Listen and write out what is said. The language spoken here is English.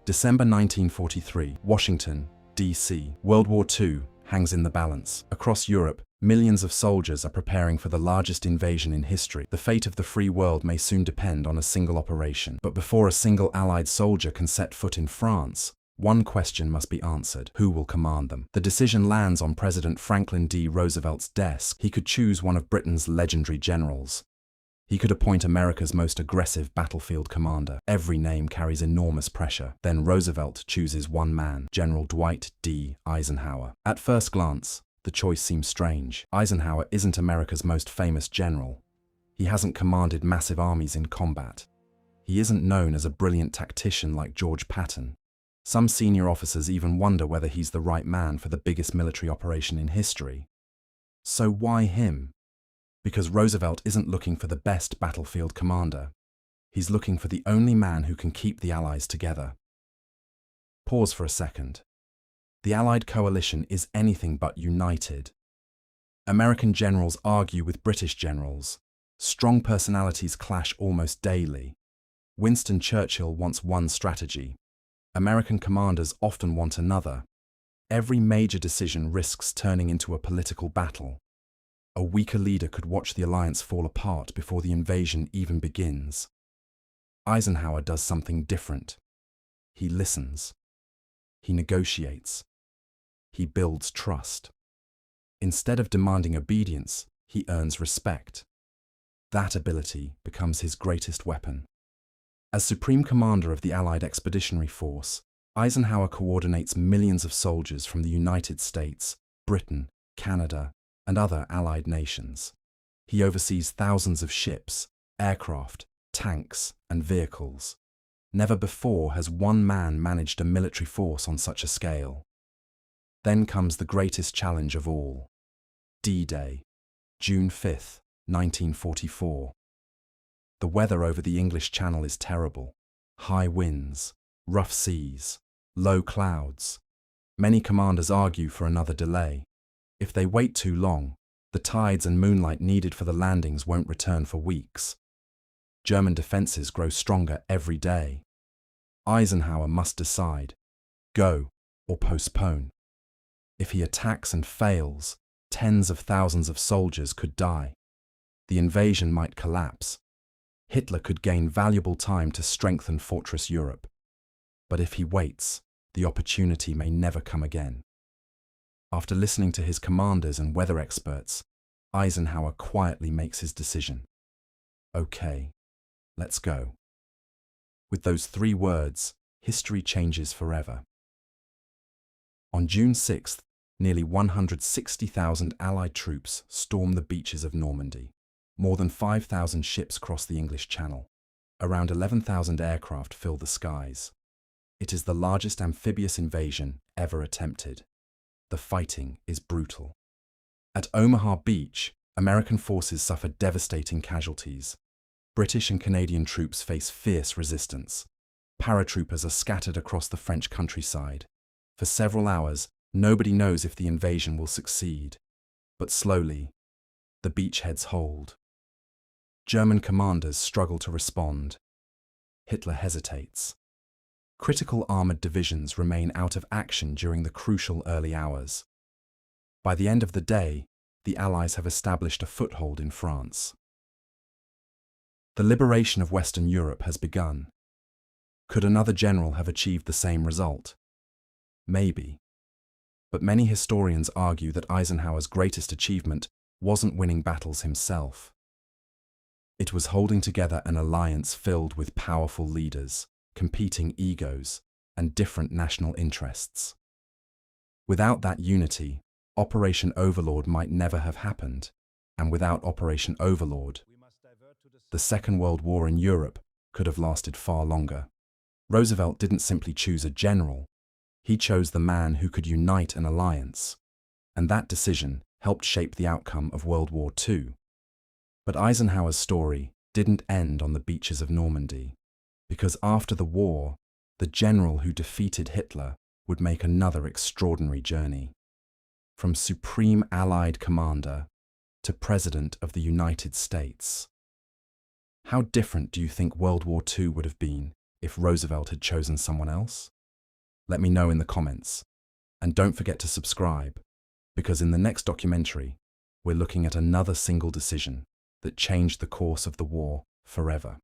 December 1943, Washington, D.C. World War II hangs in the balance. Across Europe, millions of soldiers are preparing for the largest invasion in history. The fate of the free world may soon depend on a single operation. But before a single Allied soldier can set foot in France, one question must be answered: who will command them? The decision lands on President Franklin D. Roosevelt's desk. He could choose one of Britain's legendary generals. He could appoint America's most aggressive battlefield commander. Every name carries enormous pressure. Then Roosevelt chooses one man, General Dwight D. Eisenhower. At first glance, the choice seems strange. Eisenhower isn't America's most famous general. He hasn't commanded massive armies in combat. He isn't known as a brilliant tactician like George Patton. Some senior officers even wonder whether he's the right man for the biggest military operation in history. So why him? Because Roosevelt isn't looking for the best battlefield commander. He's looking for the only man who can keep the Allies together. Pause for a second. The Allied coalition is anything but united. American generals argue with British generals. Strong personalities clash almost daily. Winston Churchill wants one strategy. American commanders often want another. Every major decision risks turning into a political battle. A weaker leader could watch the alliance fall apart before the invasion even begins. Eisenhower does something different. He listens. He negotiates. He builds trust. Instead of demanding obedience, he earns respect. That ability becomes his greatest weapon. As Supreme Commander of the Allied Expeditionary Force, Eisenhower coordinates millions of soldiers from the United States, Britain, Canada, and other Allied nations. He oversees thousands of ships, aircraft, tanks, and vehicles. Never before has one man managed a military force on such a scale. Then comes the greatest challenge of all: D-Day, June 5, 1944. The weather over the English Channel is terrible. High winds, rough seas, low clouds. Many commanders argue for another delay. If they wait too long, the tides and moonlight needed for the landings won't return for weeks. German defenses grow stronger every day. Eisenhower must decide: go or postpone. If he attacks and fails, tens of thousands of soldiers could die. The invasion might collapse. Hitler could gain valuable time to strengthen Fortress Europe. But if he waits, the opportunity may never come again. After listening to his commanders and weather experts, Eisenhower quietly makes his decision. Okay, let's go. With those 3 words, history changes forever. On June 6th, nearly 160,000 Allied troops storm the beaches of Normandy. More than 5,000 ships cross the English Channel. Around 11,000 aircraft fill the skies. It is the largest amphibious invasion ever attempted. The fighting is brutal. At Omaha Beach, American forces suffer devastating casualties. British and Canadian troops face fierce resistance. Paratroopers are scattered across the French countryside. For several hours, nobody knows if the invasion will succeed. But slowly, the beachheads hold. German commanders struggle to respond. Hitler hesitates. Critical armoured divisions remain out of action during the crucial early hours. By the end of the day, the Allies have established a foothold in France. The liberation of Western Europe has begun. Could another general have achieved the same result? Maybe. But many historians argue that Eisenhower's greatest achievement wasn't winning battles himself. It was holding together an alliance filled with powerful leaders, competing egos, and different national interests. Without that unity, Operation Overlord might never have happened, and without Operation Overlord, the Second World War in Europe could have lasted far longer. Roosevelt didn't simply choose a general, he chose the man who could unite an alliance, and that decision helped shape the outcome of World War II. But Eisenhower's story didn't end on the beaches of Normandy. Because after the war, the general who defeated Hitler would make another extraordinary journey. From Supreme Allied Commander to President of the United States. How different do you think World War II would have been if Roosevelt had chosen someone else? Let me know in the comments. And don't forget to subscribe, because in the next documentary, we're looking at another single decision that changed the course of the war forever.